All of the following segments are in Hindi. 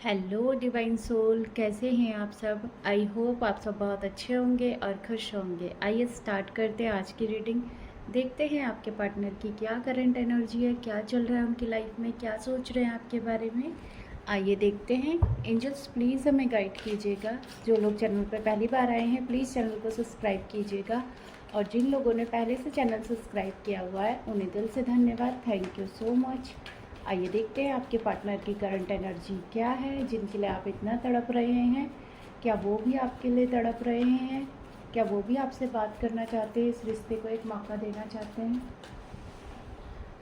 हेलो डिवाइन सोल, कैसे हैं आप सब। आई होप आप सब बहुत अच्छे होंगे और खुश होंगे। आइए स्टार्ट करते हैं आज की रीडिंग। देखते हैं आपके पार्टनर की क्या करंट एनर्जी है, क्या चल रहा है उनकी लाइफ में, क्या सोच रहे हैं आपके बारे में। आइए देखते हैं। एंजल्स प्लीज़ हमें गाइड कीजिएगा। जो लोग चैनल पर पहली बार आए हैं प्लीज़ चैनल को सब्सक्राइब कीजिएगा, और जिन लोगों ने पहले से चैनल सब्सक्राइब किया हुआ है उन्हें दिल से धन्यवाद, थैंक यू सो मच। आइए देखते हैं आपके पार्टनर की करंट एनर्जी क्या है, जिनके लिए आप इतना तड़प रहे हैं। क्या वो भी आपके लिए तड़प रहे हैं? क्या वो भी आपसे बात करना चाहते हैं, इस रिश्ते को एक मौका देना चाहते हैं?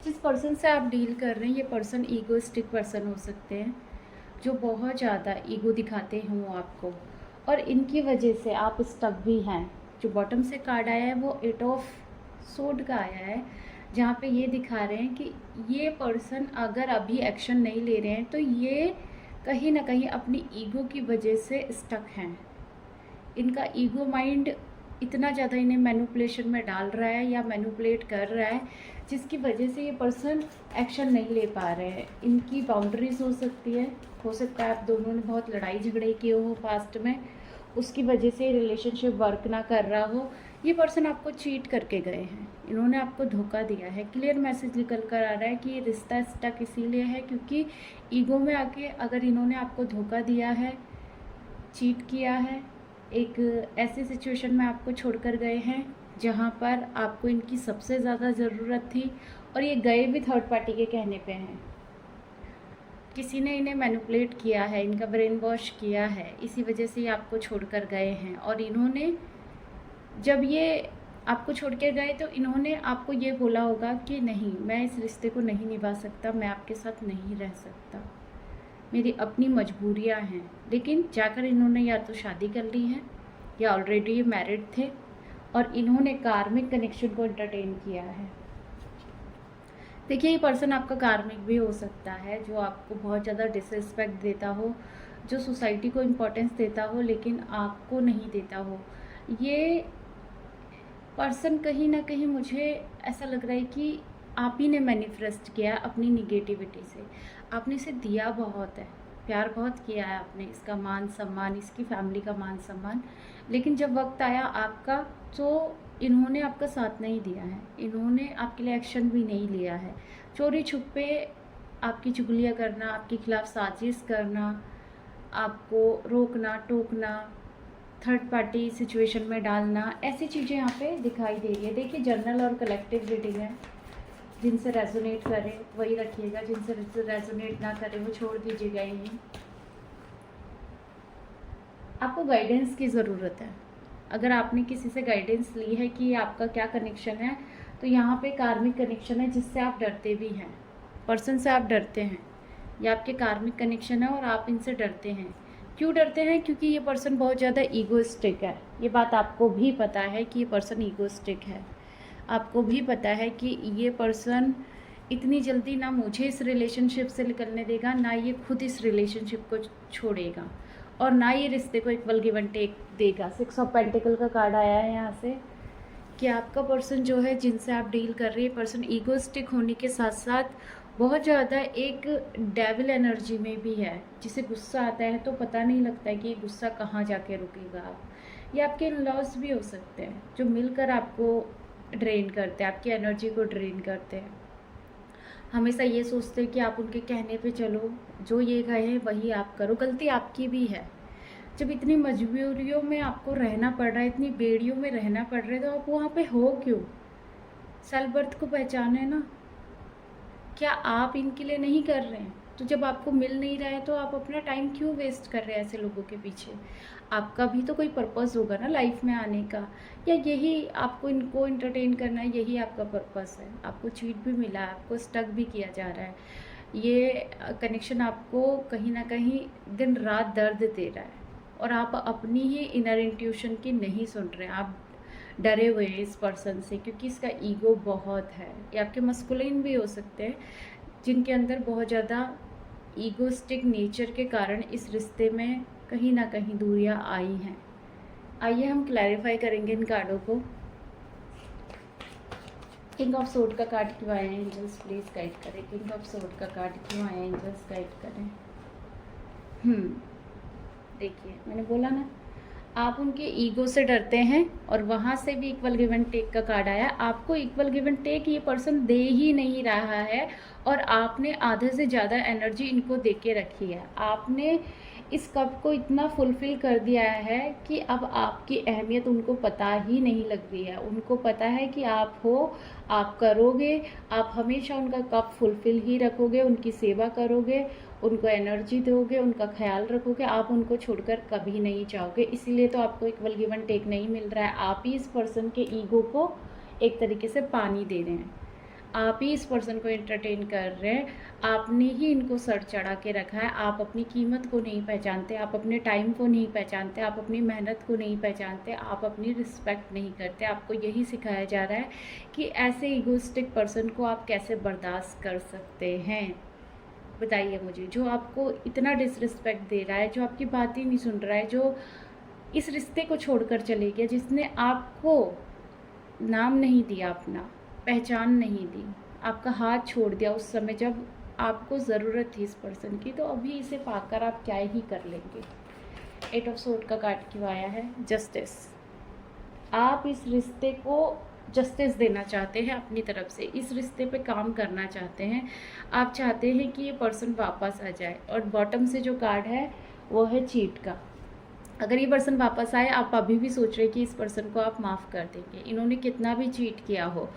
जिस पर्सन से आप डील कर रहे हैं ये पर्सन ईगोइस्टिक पर्सन हो सकते हैं, जो बहुत ज़्यादा ईगो दिखाते हों आपको, और इनकी वजह से आप स्टक भी हैं। जो बॉटम से कार्ड आया है वो 8 ऑफ सोड का आया है, जहाँ पे ये दिखा रहे हैं कि ये पर्सन अगर अभी एक्शन नहीं ले रहे हैं तो ये कहीं ना कहीं अपनी ईगो की वजह से स्टक हैं। इनका ईगो माइंड इतना ज़्यादा इन्हें मैनिपुलेशन में डाल रहा है या मैनिपुलेट कर रहा है, जिसकी वजह से ये पर्सन एक्शन नहीं ले पा रहे हैं। इनकी बाउंड्रीज हो सकती है, हो सकता है आप दोनों ने बहुत लड़ाई झगड़े किए हो पास्ट में, उसकी वजह से रिलेशनशिप वर्क ना कर रहा हो। ये पर्सन आपको चीट करके गए हैं, इन्होंने आपको धोखा दिया है। क्लियर मैसेज निकल कर आ रहा है कि ये रिश्ता स्टक इसीलिए है क्योंकि ईगो में आके अगर इन्होंने आपको धोखा दिया है, चीट किया है, एक ऐसी सिचुएशन में आपको छोड़कर गए हैं जहाँ पर आपको इनकी सबसे ज़्यादा ज़रूरत थी, और ये गए भी थर्ड पार्टी के कहने पे हैं। किसी ने इन्हें मैनिपुलेट किया है, इनका ब्रेन वॉश किया है, इसी वजह से ये आपको छोड़कर गए हैं। और इन्होंने जब ये आपको छोड़ के गए तो इन्होंने आपको ये बोला होगा कि नहीं, मैं इस रिश्ते को नहीं निभा सकता, मैं आपके साथ नहीं रह सकता, मेरी अपनी मजबूरियां हैं। लेकिन जाकर इन्होंने या तो शादी कर ली है या ऑलरेडी ये मैरिड थे, और इन्होंने कार्मिक कनेक्शन को एंटरटेन किया है। देखिए, ये पर्सन आपका कार्मिक भी हो सकता है, जो आपको बहुत ज़्यादा डिसरिस्पेक्ट देता हो, जो सोसाइटी को इम्पोर्टेंस देता हो लेकिन आपको नहीं देता हो। ये पर्सन कहीं ना कहीं मुझे ऐसा लग रहा है कि आप ही ने मैनिफेस्ट किया अपनी निगेटिविटी से। आपने इसे दिया बहुत है, प्यार बहुत किया है आपने, इसका मान सम्मान, इसकी फैमिली का मान सम्मान, लेकिन जब वक्त आया आपका तो इन्होंने आपका साथ नहीं दिया है, इन्होंने आपके लिए एक्शन भी नहीं लिया है। चोरी छुपे आपकी चुगलियाँ करना, आपके खिलाफ साजिश करना, आपको रोकना टोकना, थर्ड पार्टी सिचुएशन में डालना, ऐसी चीज़ें यहाँ पे दिखाई दे रही है। देखिए, जनरल और कलेक्टिव रीडिंग है, जिनसे रेजोनेट करे वही रखिएगा, जिनसे रेजोनेट ना करे वो छोड़ दीजिएगा। यही आपको गाइडेंस की ज़रूरत है। अगर आपने किसी से गाइडेंस ली है कि आपका क्या कनेक्शन है, तो यहाँ पे कार्मिक कनेक्शन है जिससे आप डरते भी हैं, पर्सन से आप डरते हैं, ये आपके कार्मिक कनेक्शन है और आप इनसे डरते हैं। क्यों डरते हैं? क्योंकि ये पर्सन बहुत ज़्यादा ईगोइस्टिक है। ये बात आपको भी पता है कि ये पर्सन ईगोइस्टिक है। आपको भी पता है कि ये पर्सन इतनी जल्दी ना मुझे इस रिलेशनशिप से निकलने देगा, ना ये खुद इस रिलेशनशिप को छोड़ेगा, और ना ये रिश्ते को इक्वल गिव एंड टेक देगा। 6 ऑफ पेंटिकल का कार्ड आया है यहाँ से कि आपका पर्सन जो है, जिनसे आप डील कर रही है, पर्सन ईगोइस्टिक होने के साथ साथ बहुत ज़्यादा एक डेविल एनर्जी में भी है, जिसे गुस्सा आता है तो पता नहीं लगता है कि ये गुस्सा कहाँ जाके रुकेगा। ये आपके इन लॉस भी हो सकते हैं, जो मिलकर आपको ड्रेन करते हैं, आपकी एनर्जी को ड्रेन करते हैं। हमेशा ये सोचते हैं कि आप उनके कहने पे चलो, जो ये कहे वही आप करो। गलती आपकी भी है। जब इतनी मजबूरियों में आपको रहना पड़ रहा है, इतनी बेड़ियों में रहना पड़ रहा है, तो आप वहाँ पे हो क्यों? सेल्फ वर्थ को पहचाने ना। क्या आप इनके लिए नहीं कर रहे हैं? तो जब आपको मिल नहीं रहा है तो आप अपना टाइम क्यों वेस्ट कर रहे हैं ऐसे लोगों के पीछे? आपका भी तो कोई पर्पस होगा ना लाइफ में आने का, या यही आपको इनको एंटरटेन करना है, यही आपका पर्पस है? आपको चीट भी मिला है, आपको स्टक भी किया जा रहा है। ये कनेक्शन आपको कहीं ना कहीं दिन रात दर्द दे रहा है, और आप अपनी ही इनर इंट्यूशन की नहीं सुन रहे हैं। आप डरे हुए हैं इस पर्सन से क्योंकि इसका ईगो बहुत है। ये आपके मस्कुलिन भी हो सकते हैं, जिनके अंदर बहुत ज़्यादा ईगोस्टिक नेचर के कारण इस रिश्ते में कहीं ना कहीं दूरियां आई हैं। आइए हम क्लैरिफाई करेंगे इन कार्डों को। किंग ऑफ सोर्ड का कार्ड क्यों आया है? एंजल्स प्लीज गाइड करें। किंग ऑफ सोर्ड का कार्ड क्यों आया है? एंजल्स गाइड करें। देखिए मैंने बोला ना, आप उनके ईगो से डरते हैं और वहाँ से भी इक्वल गिव एंड टेक का कार्ड आया। आपको इक्वल गिव एंड टेक ये पर्सन दे ही नहीं रहा है और आपने आधे से ज़्यादा एनर्जी इनको दे के रखी है। आपने इस कप को इतना फुलफ़िल कर दिया है कि अब आपकी अहमियत उनको पता ही नहीं लग रही है। उनको पता है कि आप हो, आप करोगे, आप हमेशा उनका कप फुलफ़िल ही रखोगे, उनकी सेवा करोगे, उनको एनर्जी दोगे, उनका ख्याल रखोगे, आप उनको छोड़कर कभी नहीं जाओगे। इसीलिए तो आपको इक्वल गिव एंड टेक नहीं मिल रहा है। आप ही इस पर्सन के ईगो को एक तरीके से पानी दे रहे हैं, आप ही इस पर्सन को एंटरटेन कर रहे हैं, आपने ही इनको सर चढ़ा के रखा है। आप अपनी कीमत को नहीं पहचानते, आप अपने टाइम को नहीं पहचानते, आप अपनी मेहनत को नहीं पहचानते, आप अपनी रिस्पेक्ट नहीं करते। आपको यही सिखाया जा रहा है कि ऐसे ईगोइस्टिक पर्सन को आप कैसे बर्दाश्त कर सकते हैं। बताइए मुझे, जो आपको इतना डिसरिस्पेक्ट दे रहा है, जो आपकी बात ही नहीं सुन रहा है, जो इस रिश्ते को छोड़कर चले गया, जिसने आपको नाम नहीं दिया, अपना पहचान नहीं दी, आपका हाथ छोड़ दिया उस समय जब आपको ज़रूरत थी इस पर्सन की, तो अभी इसे पाकर आप क्या ही कर लेंगे। 8 ऑफ सोर्ड का कार्ड क्यों आया है? जस्टिस। आप इस रिश्ते को जस्टिस देना चाहते हैं अपनी तरफ से, इस रिश्ते पे काम करना चाहते हैं, आप चाहते हैं कि ये पर्सन वापस आ जाए। और बॉटम से जो कार्ड है वो है चीट का। अगर ये पर्सन वापस आए, आप अभी भी सोच रहे हैं कि इस पर्सन को आप माफ़ कर देंगे। इन्होंने कितना भी चीट किया हो,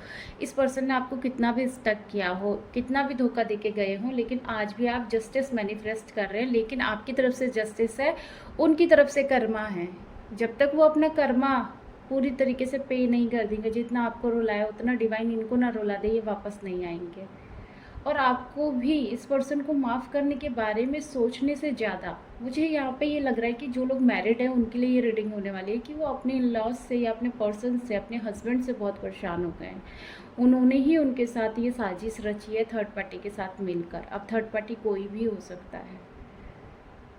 इस पर्सन ने आपको कितना भी स्टक किया हो, कितना भी धोखा दे के गए हों, लेकिन आज भी आप जस्टिस मैनिफेस्ट कर रहे हैं। लेकिन आपकी तरफ से जस्टिस है, उनकी तरफ से कर्मा है। जब तक वो अपना कर्मा पूरी तरीके से पे नहीं कर देंगे, जितना आपको रुलाया उतना डिवाइन इनको ना रुला दे, ये वापस नहीं आएंगे। और आपको भी इस पर्सन को माफ़ करने के बारे में सोचने से ज़्यादा मुझे यहाँ पे ये लग रहा है कि जो लोग मैरिड हैं उनके लिए ये रीडिंग होने वाली है कि वो अपने इन-लॉज से या अपने पर्सन से, अपने हस्बैंड से बहुत परेशान हो गए हैं। उन्होंने ही उनके साथ ये साजिश रची है थर्ड पार्टी के साथ मिलकर। अब थर्ड पार्टी कोई भी हो सकता है।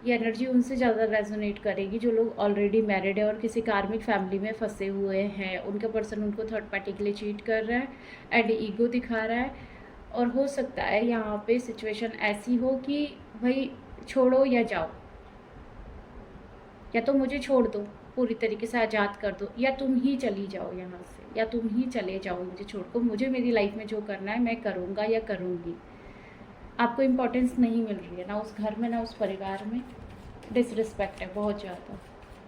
ये एनर्जी उनसे ज़्यादा रेजोनेट करेगी जो लोग ऑलरेडी मैरिड है और किसी कार्मिक फैमिली में फंसे हुए हैं। उनका पर्सन उनको थर्ड पार्टी के लिए चीट कर रहा है एंड ईगो दिखा रहा है। और हो सकता है यहाँ पे सिचुएशन ऐसी हो कि भाई छोड़ो या जाओ, या तो मुझे छोड़ दो, पूरी तरीके से आज़ाद कर दो, या तुम ही चली जाओ यहाँ से, या तुम ही चले जाओ मुझे छोड़कर। मुझे मेरी लाइफ में जो करना है मैं करूँगा या करूँगी। आपको इम्पोर्टेंस नहीं मिल रही है, ना उस घर में ना उस परिवार में। डिसरिस्पेक्ट है बहुत ज़्यादा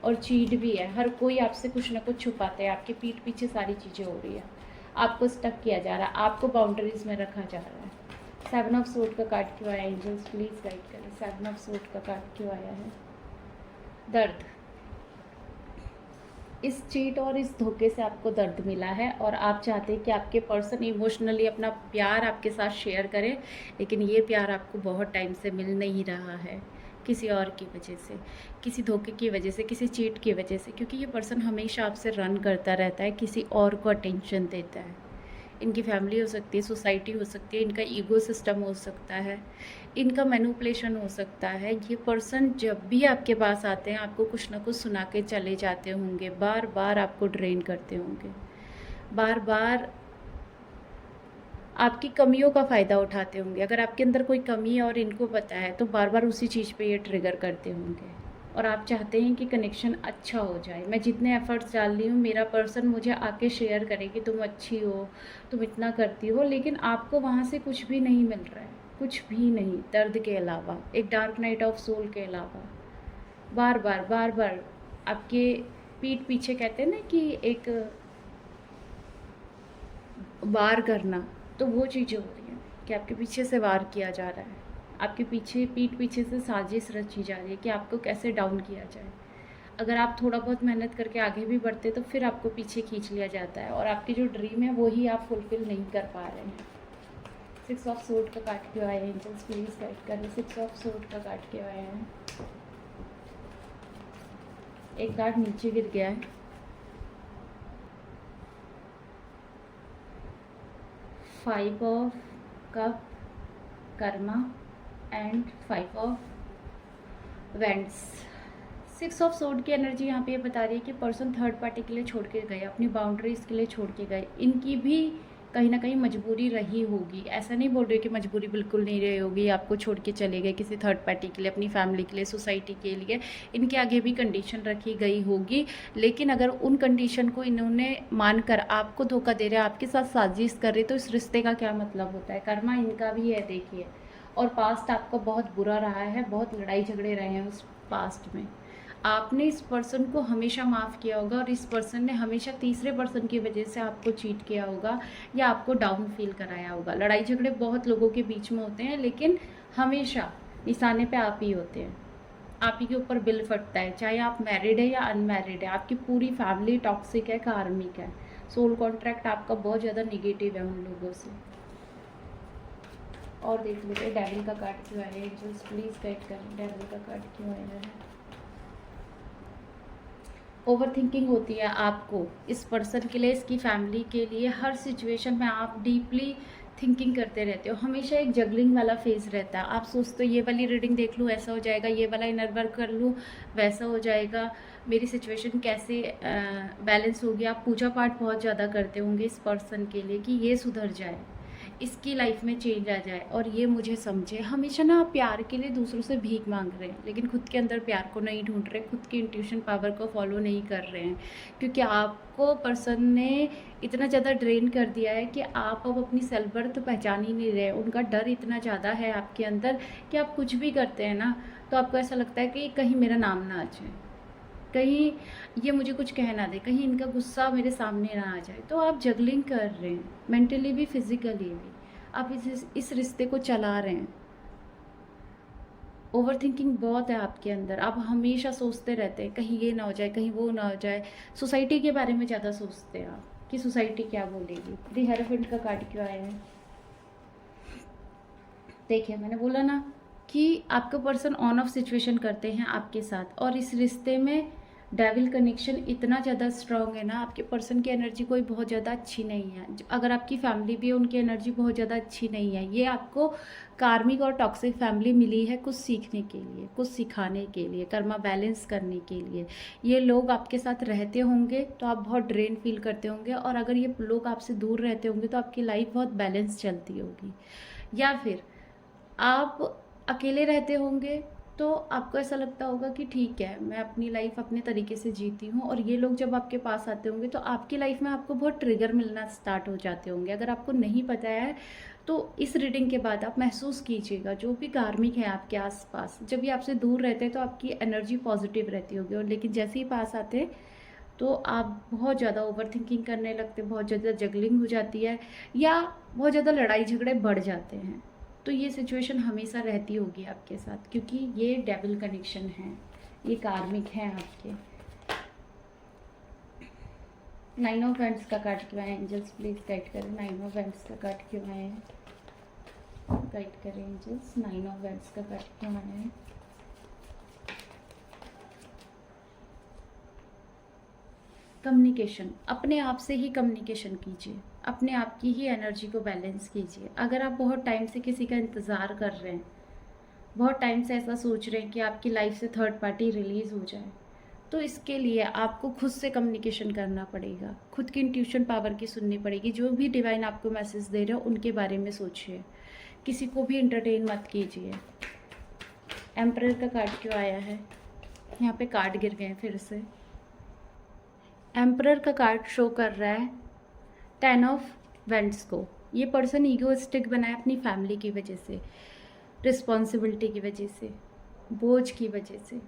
और चीट भी है। हर कोई आपसे कुछ ना कुछ छुपाते हैं, आपके पीठ पीछे सारी चीज़ें हो रही है, आपको स्टक किया जा रहा है, आपको बाउंड्रीज में रखा जा रहा है। 7 ऑफ सोर्ड का कार्ड क्यों आया? एंजल्स प्लीज़ गाइड करें। 7 ऑफ सोर्ड का कार्ड क्यों आया है? दर्द। इस चीट और इस धोखे से आपको दर्द मिला है और आप चाहते हैं कि आपके पर्सन इमोशनली अपना प्यार आपके साथ शेयर करे, लेकिन ये प्यार आपको बहुत टाइम से मिल नहीं रहा है, किसी और की वजह से, किसी धोखे की वजह से, किसी चीट की वजह से। क्योंकि ये पर्सन हमेशा आपसे रन करता रहता है, किसी और को अटेंशन देता है। इनकी फैमिली हो सकती है, सोसाइटी हो सकती है, इनका ईगो सिस्टम हो सकता है, इनका मैनिपुलेशन हो सकता है। ये पर्सन जब भी आपके पास आते हैं आपको कुछ ना कुछ सुना के चले जाते होंगे, बार बार आपको ड्रेन करते होंगे, बार बार आपकी कमियों का फ़ायदा उठाते होंगे। अगर आपके अंदर कोई कमी है और इनको पता है तो बार बार उसी चीज़ पे ये ट्रिगर करते होंगे। और आप चाहते हैं कि कनेक्शन अच्छा हो जाए। मैं जितने एफ़र्ट्स डाल रही हूँ, मेरा पर्सन मुझे आके शेयर करे कि तुम अच्छी हो, तुम इतना करती हो, लेकिन आपको वहाँ से कुछ भी नहीं मिल रहा है, कुछ भी नहीं, दर्द के अलावा, एक डार्क नाइट ऑफ सोल के अलावा। बार बार आपके पीठ पीछे कहते हैं ना कि एक वार करना, तो वो चीज़ें हो रही हैं कि आपके पीछे से वार किया जा रहा है, आपके पीछे पीठ पीछे से साजिश रची जा रही है कि आपको कैसे डाउन किया जाए। अगर आप थोड़ा बहुत मेहनत करके आगे भी बढ़ते तो फिर आपको पीछे खींच लिया जाता है और आपकी जो ड्रीम है वो ही आप फुलफ़िल नहीं कर पा रहे हैं। 6 ऑफ सोर्ड का कार्ड क्यों आया है? एंजल्स प्लीज़ गाइड करें। 6 ऑफ सोर्ड का कार्ड क्यों आया है? एक कार्ड नीचे गिर गया है। 5 of cup, Karma and 5 of vents. 6 of sword की एनर्जी यहाँ पे ये बता रही है कि पर्सन थर्ड पार्टी के लिए छोड़ के गए, अपनी बाउंड्रीज़ के लिए छोड़ के गए। इनकी भी कहीं ना कहीं मजबूरी रही होगी। ऐसा नहीं बोल रही कि मजबूरी बिल्कुल नहीं रही होगी, आपको छोड़ के चले गए किसी थर्ड पार्टी के लिए, अपनी फैमिली के लिए, सोसाइटी के लिए, इनके आगे भी कंडीशन रखी गई होगी। लेकिन अगर उन कंडीशन को इन्होंने मानकर आपको धोखा दे रहे हैं, आपके साथ साजिश कर रहे, तो इस रिश्ते का क्या मतलब होता है। कर्मा इनका भी है देखिए, और पास्ट आपका बहुत बुरा रहा है, बहुत लड़ाई झगड़े रहे हैं उस पास्ट में। आपने इस पर्सन को हमेशा माफ़ किया होगा और इस पर्सन ने हमेशा तीसरे पर्सन की वजह से आपको चीट किया होगा या आपको डाउन फील कराया होगा। लड़ाई झगड़े बहुत लोगों के बीच में होते हैं, लेकिन हमेशा निशाने पे आप ही होते हैं, आप ही के ऊपर बिल फटता है, चाहे आप मैरिड है या अनमैरिड है। आपकी पूरी फैमिली टॉक्सिक है, कार्मिक है, सोल कॉन्ट्रैक्ट आपका बहुत ज़्यादा निगेटिव है उन लोगों से। और देख लेते हैं डेविल का कार्ड क्यों आया है। एंजल्स प्लीज़ गाइड करें, डेविल का कार्ड क्यों आया है। ओवर थिंकिंग होती है आपको इस पर्सन के लिए, इसकी फैमिली के लिए, हर सिचुएशन में आप डीपली थिंकिंग करते रहते हो। हमेशा एक जगलिंग वाला फेज रहता है, आप सोचते हो ये वाली रीडिंग देख लूँ ऐसा हो जाएगा, ये वाला इनर वर्क कर लूँ वैसा हो जाएगा, मेरी सिचुएशन कैसे बैलेंस होगी। आप पूजा पाठ बहुत ज़्यादा करते होंगे इस पर्सन के लिए कि ये सुधर जाए, इसकी लाइफ में चेंज आ जाए और ये मुझे समझे। हमेशा ना आप प्यार के लिए दूसरों से भीख मांग रहे हैं, लेकिन खुद के अंदर प्यार को नहीं ढूंढ रहे, खुद की इंट्यूशन पावर को फॉलो नहीं कर रहे हैं, क्योंकि आपको पर्सन ने इतना ज़्यादा ड्रेन कर दिया है कि आप अब अपनी सेल्फ वर्थ पहचान ही नहीं रहे। उनका डर इतना ज़्यादा है आपके अंदर कि आप कुछ भी करते हैं ना तो आपको ऐसा लगता है कि कहीं मेरा नाम ना आ जाए, कहीं ये मुझे कुछ कह ना दे, कहीं इनका गुस्सा मेरे सामने ना आ जाए। तो आप जगलिंग कर रहे हैं, मेंटली भी फिजिकली भी आप इस रिश्ते को चला रहे हैं। ओवर थिंकिंग बहुत है आपके अंदर, आप हमेशा सोचते रहते हैं कहीं ये ना हो जाए, कहीं वो ना हो जाए। सोसाइटी के बारे में ज़्यादा सोचते हैं आप कि सोसाइटी क्या बोलेगी। द हेरोफेंट का कार्ड क्यों आया है। देखिए मैंने बोला ना कि आपका पर्सन ऑन ऑफ सिचुएशन करते हैं आपके साथ, और इस रिश्ते में डेविल कनेक्शन इतना ज़्यादा स्ट्रांग है ना, आपके पर्सन की एनर्जी कोई बहुत ज़्यादा अच्छी नहीं है। अगर आपकी फैमिली भी है उनकी एनर्जी बहुत ज़्यादा अच्छी नहीं है। ये आपको कार्मिक और टॉक्सिक फैमिली मिली है कुछ सीखने के लिए, कुछ सिखाने के लिए, कर्मा बैलेंस करने के लिए। ये लोग आपके साथ रहते होंगे तो आप बहुत ड्रेन फील करते होंगे, और अगर ये लोग आपसे दूर रहते होंगे तो आपकी लाइफ बहुत बैलेंस चलती होगी। या फिर आप अकेले रहते होंगे तो आपको ऐसा लगता होगा कि ठीक है मैं अपनी लाइफ अपने तरीके से जीती हूँ, और ये लोग जब आपके पास आते होंगे तो आपकी लाइफ में आपको बहुत ट्रिगर मिलना स्टार्ट हो जाते होंगे। अगर आपको नहीं पता है तो इस रीडिंग के बाद आप महसूस कीजिएगा, जो भी कार्मिक है आपके आसपास जब ये आपसे दूर रहते हैं तो आपकी एनर्जी पॉजिटिव रहती होगी, और लेकिन जैसे ही पास आते तो आप बहुत ज़्यादा ओवर थिंकिंग करने लगते, बहुत ज़्यादा जगलिंग हो जाती है, या बहुत ज़्यादा लड़ाई झगड़े बढ़ जाते हैं। तो ये सिचुएशन हमेशा रहती होगी आपके साथ, क्योंकि ये डेविल कनेक्शन है, ये कार्मिक हैं आपके। 9 ऑफ वैंड्स का कार्ड क्यों आया। एंजल्स प्लीज गाइड करें, 9 ऑफ वैंड्स का कार्ड क्यों आया है। गाइड करें एंजल्स, 9 ऑफ वैंड्स का कार्ड क्यों आया है। कम्युनिकेशन, अपने आप से ही कम्युनिकेशन कीजिए, अपने आप की ही एनर्जी को बैलेंस कीजिए। अगर आप बहुत टाइम से किसी का इंतज़ार कर रहे हैं, बहुत टाइम से ऐसा सोच रहे हैं कि आपकी लाइफ से थर्ड पार्टी रिलीज़ हो जाए, तो इसके लिए आपको खुद से कम्युनिकेशन करना पड़ेगा, खुद की इंट्यूशन पावर की सुननी पड़ेगी। जो भी डिवाइन आपको मैसेज दे रहे हो उनके बारे में सोचिए, किसी को भी इंटरटेन मत कीजिए। एम्परर का कार्ड क्यों आया है। यहाँ पे कार्ड गिर गए फिर से। एम्परर का कार्ड शो कर रहा है 10 ऑफ वेंट्स को। ये पर्सन ईगोइस्टिक बना है अपनी फैमिली की वजह से, रिस्पॉन्सिबिलिटी की वजह से, बोझ की वजह से।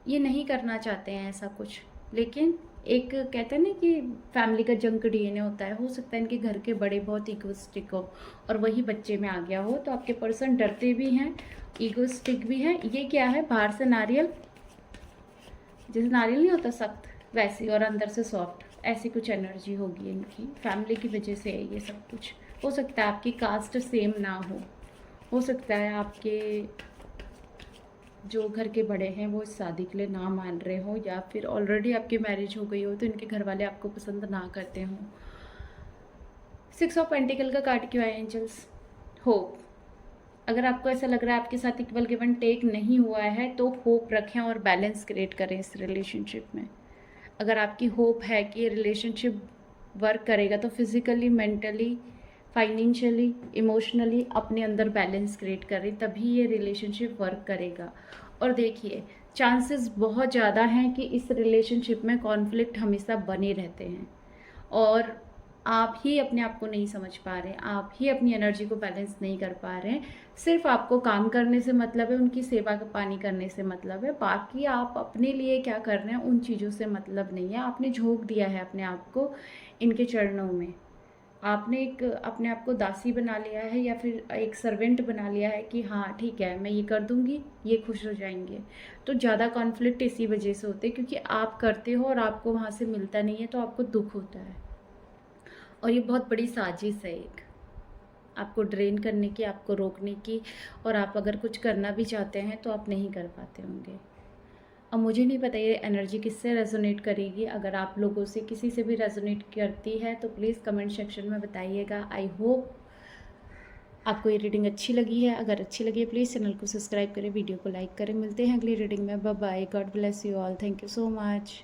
ये नहीं करना चाहते हैं ऐसा कुछ, लेकिन एक कहते हैं ना कि फैमिली का जंक डीएनए होता है, हो सकता है इनके घर के बड़े बहुत ईगोइस्टिक हो और वही बच्चे में आ गया हो। तो आपके पर्सन डरते भी हैं, ईगोइस्टिक भी हैं। ये क्या है, बाहर से नारियल, जैसे नारियल नहीं होता सख्त वैसी, और अंदर से सॉफ्ट, ऐसी कुछ एनर्जी होगी इनकी। फैमिली की वजह से है ये सब कुछ। हो सकता है आपकी कास्ट सेम ना हो सकता है आपके जो घर के बड़े हैं वो इस शादी के लिए ना मान रहे हो, या फिर ऑलरेडी आपकी मैरिज हो गई हो तो इनके घर वाले आपको पसंद ना करते हों। 6 ऑफ पेंटिकल का कार्ड क्यों आया एंजल्स। होप, अगर आपको ऐसा लग रहा है आपके साथ इक्वल गिवन टेक नहीं हुआ है तो होप रखें और बैलेंस क्रिएट करें इस रिलेशनशिप में। अगर आपकी होप है कि ये रिलेशनशिप वर्क करेगा तो फिज़िकली, मेंटली फाइनेंशियली, इमोशनली अपने अंदर बैलेंस क्रिएट करें, तभी ये रिलेशनशिप वर्क करेगा। और देखिए, चांसेस बहुत ज़्यादा हैं कि इस रिलेशनशिप में कॉन्फ्लिक्ट हमेशा बने रहते हैं, और आप ही अपने आप को नहीं समझ पा रहे हैं, आप ही अपनी एनर्जी को बैलेंस नहीं कर पा रहे हैं। सिर्फ आपको काम करने से मतलब है, उनकी सेवा का पानी करने से मतलब है, बाकी आप अपने लिए क्या कर रहे हैं उन चीज़ों से मतलब नहीं है। आपने झोंक दिया है अपने आप को इनके चरणों में, आपने एक अपने आप को दासी बना लिया है या फिर एक सर्वेंट बना लिया है कि हाँ ठीक है मैं ये कर दूंगी, ये खुश हो जाएंगे। तो ज़्यादा कॉन्फ्लिक्ट इसी वजह से होते हैं, क्योंकि आप करते हो और आपको वहाँ से मिलता नहीं है, तो आपको दुख होता है। और ये बहुत बड़ी साजिश है एक, आपको ड्रेन करने की, आपको रोकने की, और आप अगर कुछ करना भी चाहते हैं तो आप नहीं कर पाते होंगे। अब मुझे नहीं पता ये एनर्जी किससे रेजोनेट करेगी। अगर आप लोगों से किसी से भी रेजोनेट करती है तो प्लीज़ कमेंट सेक्शन में बताइएगा। आई होप आपको ये रीडिंग अच्छी लगी है। अगर अच्छी लगी है प्लीज़ चैनल को सब्सक्राइब करें, वीडियो को लाइक करें। मिलते हैं अगली रीडिंग में। Bye bye, god bless you all, thank you so much.